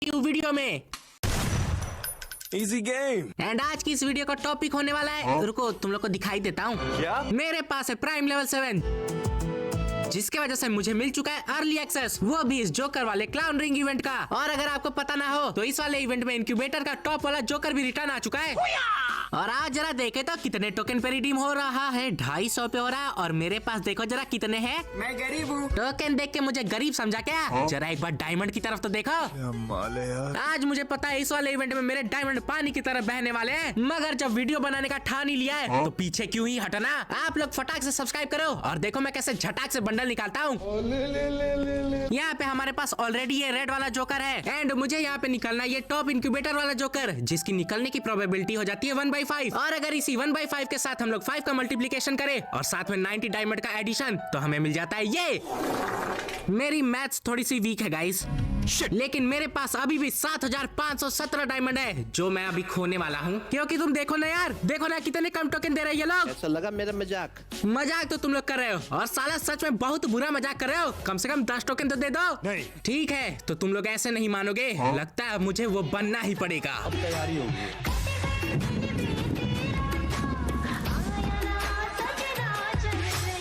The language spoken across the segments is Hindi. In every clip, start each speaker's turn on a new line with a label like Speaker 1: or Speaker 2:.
Speaker 1: न्यू वीडियो में।
Speaker 2: Easy game.
Speaker 1: एंड आज की इस वीडियो का टॉपिक होने वाला है, रुको तुम लोग को दिखाई देता हूँ।
Speaker 2: क्या?
Speaker 1: मेरे पास है प्राइम लेवल 7, जिसके वजह से मुझे मिल चुका है अर्ली एक्सेस, वो भी इस जोकर वाले क्लाउन रिंग इवेंट का। और अगर आपको पता ना हो तो इस वाले इवेंट में इंक्यूबेटर का टॉप वाला जोकर भी रिटर्न आ चुका है। और आज जरा देखे तो कितने टोकन पे रिडीम हो रहा है। 250 पे हो रहा है और मेरे पास देखो जरा कितने हैं।
Speaker 2: मैं गरीब हूँ।
Speaker 1: टोकन देख के मुझे गरीब समझा क्या? जरा एक बार डायमंड की तरफ तो देखो।
Speaker 2: यार।
Speaker 1: आज मुझे पता है इस वाले इवेंट में मेरे डायमंड पानी की तरह बहने वाले हैं, मगर जब वीडियो बनाने का ठान ही लिया है तो पीछे क्यों ही हटना। आप लोग फटाक से सब्सक्राइब करो और देखो मैं कैसे झटाक से बंडल निकालता हूँ। यहाँ पे हमारे पास ऑलरेडी ये रेड वाला जोकर है एंड मुझे यहाँ पे निकलना ये टॉप इंक्यूबेटर वाला जोकर, जिसकी निकलने की प्रोबेबिलिटी हो जाती है 1/5। और अगर इसी 1/5 के साथ हम लोग 5 का मल्टीप्लिकेशन करें और साथ में 90 डायमंड का एडिशन तो हमें मिल जाता है ये। मेरी मैथ्स थोड़ी सी वीक है गाइस, लेकिन मेरे पास अभी भी 7517 डायमंड है जो मैं अभी खोने वाला हूँ। क्योंकि तुम देखो ना यार, देखो ना कितने कम टोकन दे रहे हैं ये लोग।
Speaker 3: ऐसा लगा मेरा मजाक
Speaker 1: तो तुम लोग कर रहे हो और साला सच में बहुत बुरा मजाक कर रहे हो। कम से कम 10 टोकन तो दे दो।
Speaker 2: नहीं।
Speaker 1: ठीक है तो तुम लोग ऐसे नहीं मानोगे। लगता है मुझे वो बनना ही पड़ेगा।
Speaker 3: अब तैयारी होगी।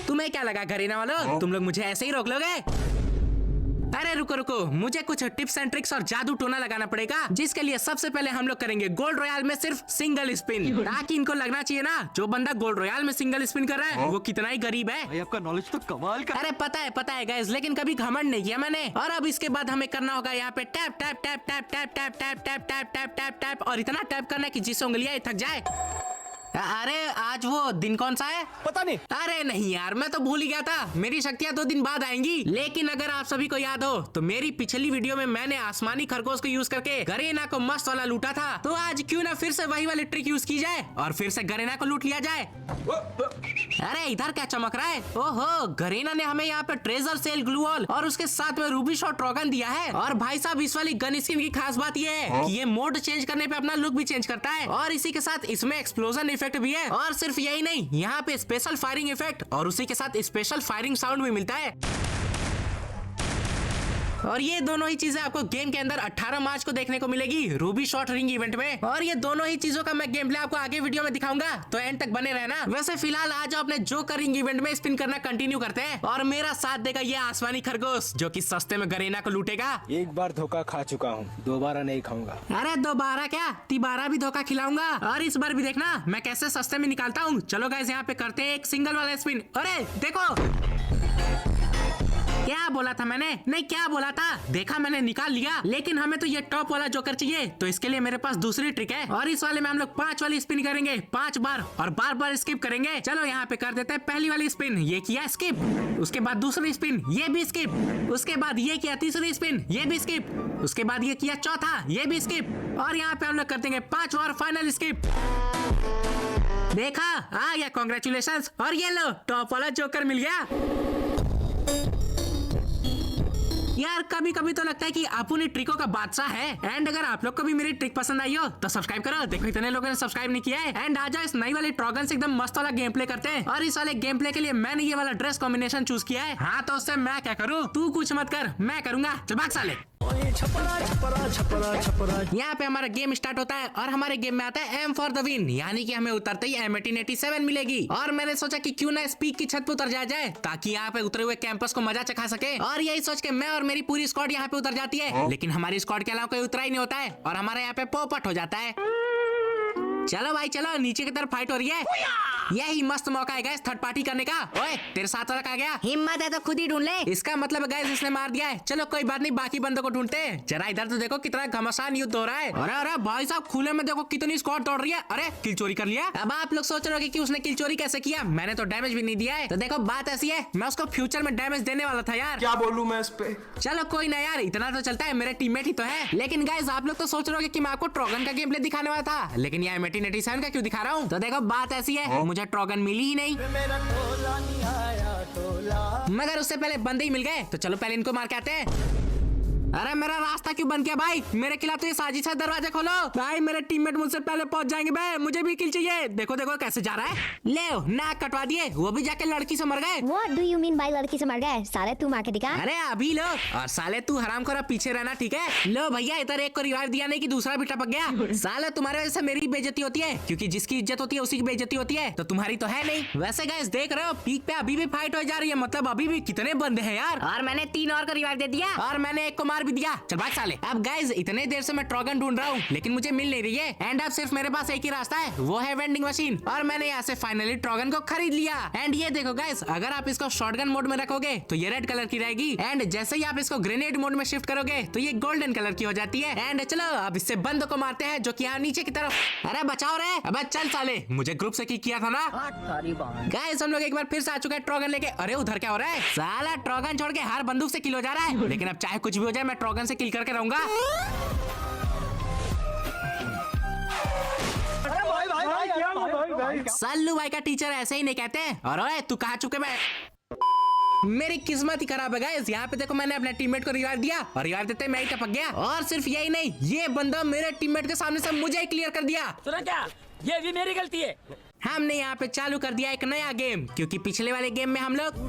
Speaker 1: तुम्हें क्या लगा घरेना वालों, तुम लोग मुझे ऐसे ही रोक लोगे? अरे रुको रुको, मुझे कुछ टिप्स एंड ट्रिक्स और जादू टोना लगाना पड़ेगा, जिसके लिए सबसे पहले हम लोग करेंगे गोल्ड रॉयल में सिर्फ सिंगल स्पिन, ताकि इनको लगना चाहिए ना जो बंदा गोल्ड रॉयल में सिंगल स्पिन कर रहा है वो कितना ही गरीब है।
Speaker 4: भाई आपका नॉलेज तो कमाल का।
Speaker 1: अरे पता है गाइस, लेकिन कभी घमंड नहीं किया मैंने। और अब इसके बाद हमें करना होगा यहाँ पे tap tap tap tap tap tap tap tap tap tap tap tap और इतना टैप करना है कि जिससे उंगलियां थक जाए। अरे आज वो दिन कौन सा है?
Speaker 2: पता नहीं।
Speaker 1: अरे नहीं यार, मैं तो भूल ही गया था। मेरी शक्तियाँ 2 दिन बाद आएंगी। लेकिन अगर आप सभी को याद हो तो मेरी पिछली वीडियो में मैंने आसमानी खरगोश को यूज करके गरेना को मस्त वाला लूटा था। तो आज क्यों ना फिर से वही वाली ट्रिक यूज की जाए और फिर से गरेना को लूट लिया जाए। अरे इधर क्या चमक रहा है? ओहो, गरेना ने हमें यहाँ पे ट्रेजर सेल ग्लू वॉल और उसके साथ में रूबी शॉट ट्रॉगन दिया है। और भाई साहब इस वाली गन स्किन की खास बात ये है कि ये मोड चेंज करने पे अपना लुक भी चेंज करता है और इसी के साथ इसमें एक्सप्लोजन इफेक्ट भी है। और सिर्फ यही नहीं, यहाँ पे स्पेशल फायरिंग इफेक्ट और उसी के साथ स्पेशल फायरिंग साउंड भी मिलता है। और ये दोनों ही चीजें आपको गेम के अंदर 18 मार्च को देखने को मिलेगी रूबी शॉट रिंग इवेंट में। और ये दोनों ही चीजों का मैं गेम प्ले आपको आगे वीडियो में दिखाऊंगा, तो एंड तक बने रहना। वैसे फिलहाल आज अपने जोकर रिंग इवेंट में स्पिन करना कंटिन्यू करते हैं और मेरा साथ देगा ये आसमानी खरगोश, जो कि सस्ते में गरेना को लूटेगा।
Speaker 2: एक बार धोखा खा चुका हूँ, दोबारा नहीं खाऊंगा।
Speaker 1: अरे दोबारा क्या, 12 भी धोखा खिलाऊंगा। और इस बार भी देखना मैं कैसे सस्ते में निकालता हूँ। चलो गाइस यहाँ पे करते हैं एक सिंगल वाला स्पिन। अरे देखो, क्या बोला था मैंने? नहीं क्या बोला था, देखा मैंने निकाल लिया। लेकिन हमें तो ये टॉप वाला जोकर चाहिए, तो इसके लिए मेरे पास दूसरी ट्रिक है। और इस वाले में हम लोग 5 वाली स्पिन करेंगे 5 बार और बार बार स्किप करेंगे। चलो यहाँ पे कर देते हैं पहली वाली स्पिन, ये किया स्किप। उसके बाद दूसरी स्पिन, ये भी स्किप। उसके बाद ये किया तीसरी स्पिन, ये भी स्किप। उसके बाद ये किया चौथा, ये भी स्किप। और यहाँ पे हम लोग कर देंगे 5 और फाइनल स्किप। देखा आ गया, कॉन्ग्रेचुलेशंस। और ये लो टॉप वाला जोकर मिल गया। यार कभी कभी तो लगता है कि अपनी ट्रिकों का बादशाह है। एंड अगर आप लोग को भी मेरी ट्रिक पसंद आई हो तो सब्सक्राइब करो। देखो इतने लोगों ने सब्सक्राइब नहीं किया है। एंड आ जाओ इस नई वाली ट्रॉगन से एकदम मस्त वाला गेम प्ले करते हैं। और इस वाले गेम प्ले के लिए मैंने ये वाला ड्रेस कॉम्बिनेशन चूज किया है। हाँ तो उससे मैं क्या करूँ, तू कुछ मत कर, मैं करूंगा। चल भाग साले। यहाँ पे हमारा गेम स्टार्ट होता है और हमारे गेम में आता है एम फॉर द विन, यानी कि हमें उतरते ही M1887 मिलेगी। और मैंने सोचा कि क्यों ना स्पीक की छत पे उतर जाए ताकि यहाँ पे उतरे हुए कैंपस को मजा चखा सके। और यही सोच के मैं और मेरी पूरी स्क्वाड यहाँ पे उतर जाती है। लेकिन हमारी स्क्वाड के अलावा कोई उतरा ही नहीं होता है और हमारे यहाँ पे पोपट हो जाता है। चलो भाई चलो, नीचे की तरफ फाइट हो रही है। यही मस्त मौका है गैस थर्ड पार्टी करने का। ओए तेरे साथ वाला कहाँ गया? हिम्मत है तो खुद ही ढूंढ ले। इसका मतलब है गैस इसने मार दिया है। चलो कोई बात नहीं, बाकी बंदों को ढूंढते हैं। जरा इधर तो देखो कितना घमासान युद्ध हो रहा है। अरे अरे भाई साहब, खुले में देखो कितनी स्क्वाड दौड़ रही है। अरे किल चोरी कर लिया। अब आप लोग सोच रहे हो कि उसने किल चोरी कैसे किया, मैंने तो डैमेज भी नहीं दिया है। तो देखो बात ऐसी है, मैं उसको फ्यूचर में डैमेज देने वाला था यार।
Speaker 2: क्या बोलूं मैं इस पे?
Speaker 1: चलो कोई ना यार, इतना तो चलता है, मेरे टीममेट ही तो है। लेकिन गाइस आप लोग तो सोच रहे हो कि मैं आपको ट्रॉगन का गेम प्ले दिखाने वाला था, लेकिन ये M1887 का क्यों दिखा रहा हूँ। तो देखो बात ऐसी है, मुझे ट्रॉगन मिली ही नहीं, मगर उससे पहले बंदे ही मिल गए। तो चलो पहले इनको मार के आते हैं। अरे मेरा रास्ता क्यों बंद किया भाई? मेरे खिलाफ तो ये साजिश है। दरवाजा खोलो भाई, मेरे टीममेट मुझसे पहले पहुंच जाएंगे भाई। मुझे भी किल चाहिए। देखो देखो कैसे जा रहा है। ले नाक कटवा दिए, वो भी जाके लड़की से मर गए।
Speaker 4: What do you mean by लड़की से मर गए? साले तू मार के दिखा।
Speaker 1: अरे अभी लो। और साले तू हराम खोरा पीछे रहना, ठीक है? लो भैया, इधर एक को रिवाइव दिया नहीं कि दूसरा भी टपक गया। साले तुम्हारे वजह से मेरी बेइज्जती होती है, क्योंकि जिसकी इज्जत होती है उसी की बेइज्जती होती है, तो तुम्हारी तो है नहीं। वैसे गाइस देख रहे हो पीक पे अभी भी फाइट हो जा रही है, मतलब अभी भी कितने बंदे हैं यार। और मैंने 3 और को रिवाइव दे दिया और मैंने एक को मार भी दिया। चल भाग साले। अब गाइस इतने देर से मैं ट्रॉगन ढूंढ रहा हूँ लेकिन मुझे मिल नहीं रही है। एंड अब सिर्फ मेरे पास एक ही रास्ता है, वो है वेंडिंग मशीन। और मैंने यहाँ से फाइनली ट्रॉगन को खरीद लिया। एंड ये देखो गाइस, अगर आप इसको शॉटगन मोड में रखोगे तो ये रेड कलर की रहेगी। एंड जैसे ही आप इसको ग्रेनेड मोड में शिफ्ट करोगे तो ये गोल्डन कलर की हो जाती है। एंड चलो अब इससे बंदों को मारते हैं जो कि यहाँ नीचे की तरफ। अरे बचाओ रे। अब चल साले, मुझे ग्रुप से किया था ना। गाइस हम लोग एक बार फिर से आ चुके हैं ट्रॉगन लेके। अरे उधर क्या हो रहा है? साला ट्रॉगन छोड़ के हर बंदूक से किल हो जा रहा है। लेकिन अब चाहे कुछ भी हो जाए मैं ट्रॉगन से किल करके रहूंगा। सल्लू भाई का टीचर ऐसे ही नहीं कहते। और ओए तू कहाँ चुके मैं? मेरी किस्मत ही खराब है गाइस। यहाँ पे देखो मैंने अपने टीममेट को रिवाइव दिया और रिवाइव देते मैं ही टपक गया। और सिर्फ यही नहीं, ये बंदा मेरे टीममेट के सामने से मुझे ही क्लियर कर दिया।
Speaker 5: सुना क्या? ये भी मेरी गलती है।
Speaker 1: हमने यहाँ पे चालू कर दिया एक नया गेम, क्योंकि पिछले वाले गेम में हम लोग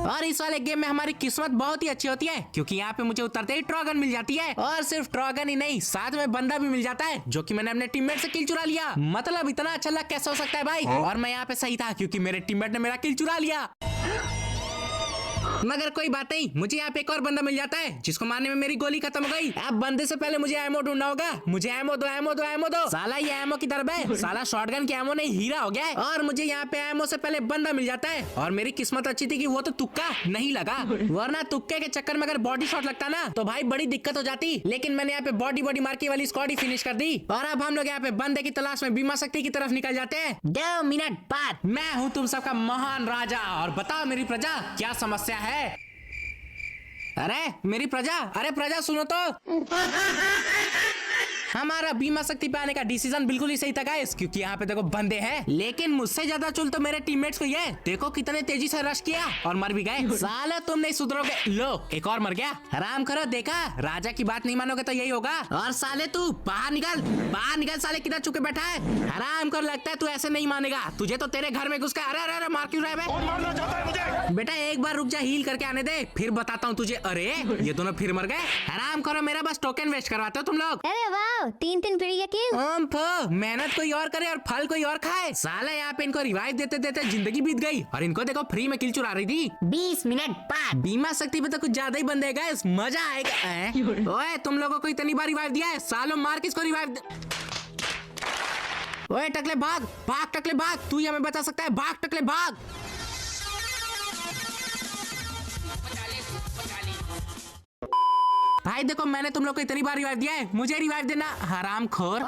Speaker 1: और इस वाले गेम में हमारी किस्मत बहुत ही अच्छी होती है, क्योंकि यहाँ पे मुझे उतरते ही ट्रॉगन मिल जाती है। और सिर्फ ट्रॉगन ही नहीं, साथ में बंदा भी मिल जाता है जो कि मैंने अपने टीममेट से किल चुरा लिया। मतलब इतना अच्छा लक कैसे हो सकता है भाई? और मैं यहाँ पे सही था क्योंकि मेरे टीममेट ने मेरा किल चुरा लिया। मगर कोई बात नहीं, मुझे यहाँ पे एक और बंदा मिल जाता है जिसको मारने में मेरी गोली खत्म हो गई। अब बंदे से पहले मुझे एमो ढूंढना होगा। मुझे एमो दो, एमो दो, एमो दो। साला ये एमो की तरफ है। साला शॉटगन के एमो नहीं हीरा हो गया है। और मुझे यहाँ पे एमो से पहले बंदा मिल जाता है। और मेरी किस्मत अच्छी थी कि वो तो तुक्का नहीं लगा, वरना तुक्के के चक्कर में अगर बॉडी शॉट लगता ना तो भाई बड़ी दिक्कत हो जाती। लेकिन मैंने यहाँ पे बॉडी मार के वाली स्क्वाड ही फिनिश कर दी। और अब हम लोग यहाँ पे बंदे की तलाश में बीमा शक्ति की तरफ निकल जाते हैं। 2 मिनट बाद मैं हूँ तुम सबका महान राजा, और बताओ मेरी प्रजा क्या समस्या है? अरे मेरी प्रजा, अरे प्रजा सुनो तो। हमारा बीमा शक्ति पे आने का डिसीजन बिल्कुल ही सही था गाइस, क्योंकि यहाँ पे देखो बंदे हैं। लेकिन मुझसे ज्यादा चुल तो मेरे टीममेट्स को ये देखो कितने तेजी से रश किया और मर भी गए। साला तुम नहीं सुधरोगे। लो एक और मर गया। हराम करो, देखा राजा की बात नहीं मानोगे तो यही होगा। और साले तू बाहर निकल, बाहर निकल। साले किधर चुके बैठा है? हराम कर, लगता है तू ऐसे नहीं मानेगा। तुझे तो तेरे घर में घुस के अरे अरे मार क्यों रहा है? बेटा एक बार रुक जा, हील करके आने दे, फिर बताता हूँ तुझे। अरे ये दोनों फिर मर गए। हराम करो, मेरा बस टोकन वेस्ट करवाते हो तुम लोग।
Speaker 4: अरे वाह, 3 पीढ़ी के किल।
Speaker 1: मेहनत कोई और करे और फल कोई और खाए। साला यहाँ पे इनको रिवाइव देते देते जिंदगी बीत गई और इनको देखो फ्री में किल चुरा रही थी।
Speaker 4: 20 मिनट बाद
Speaker 1: बीमा शक्ति पे तो कुछ ज्यादा ही बंदे हैं गाइस, मजा आएगा। ओए तुम लोगों को इतनी बार रिवाइव दिया है, सालों मार किसको रिवाइव। ओए टकले भाग, भाग टकले भाग, तू ही हमें बता सकता है, भाग टकले भाग। भाई देखो मैंने तुम लोग को इतनी बार रिवाइव दिया है, मुझे रिवाइव देना हराम खोर।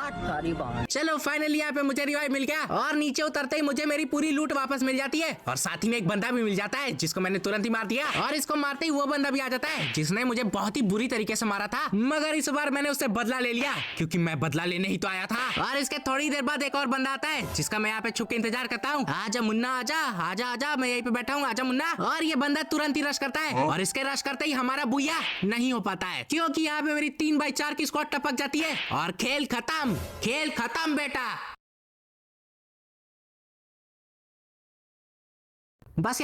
Speaker 1: चलो फाइनली यहाँ पे मुझे रिवाइव मिल गया और नीचे उतरते ही मुझे मेरी पूरी लूट वापस मिल जाती है। और साथ ही में एक बंदा भी मिल जाता है जिसको मैंने तुरंत ही मार दिया। और इसको मारते ही वो बंदा भी आ जाता है जिसने मुझे बहुत ही बुरी तरीके से मारा था। मगर इस बार मैंने उससे बदला ले लिया, क्योंकि मैं बदला लेने ही तो आया था। और इसके थोड़ी देर बाद एक और बंदा आता है जिसका मैं यहाँ पे छुप के इंतजार करता हूँ। आजा मुन्ना आजा, आजा आजा, मैं यहीं पे बैठा हूँ, आजा मुन्ना। और ये बंदा तुरंत ही रश करता है और इसके रश करते ही हमारा बुया नहीं हो पाता है, क्योंकि यहाँ पे मेरी 3x4 की स्क्वाड टपक जाती है और खेल खत्म, खेल खत्म बेटा। बस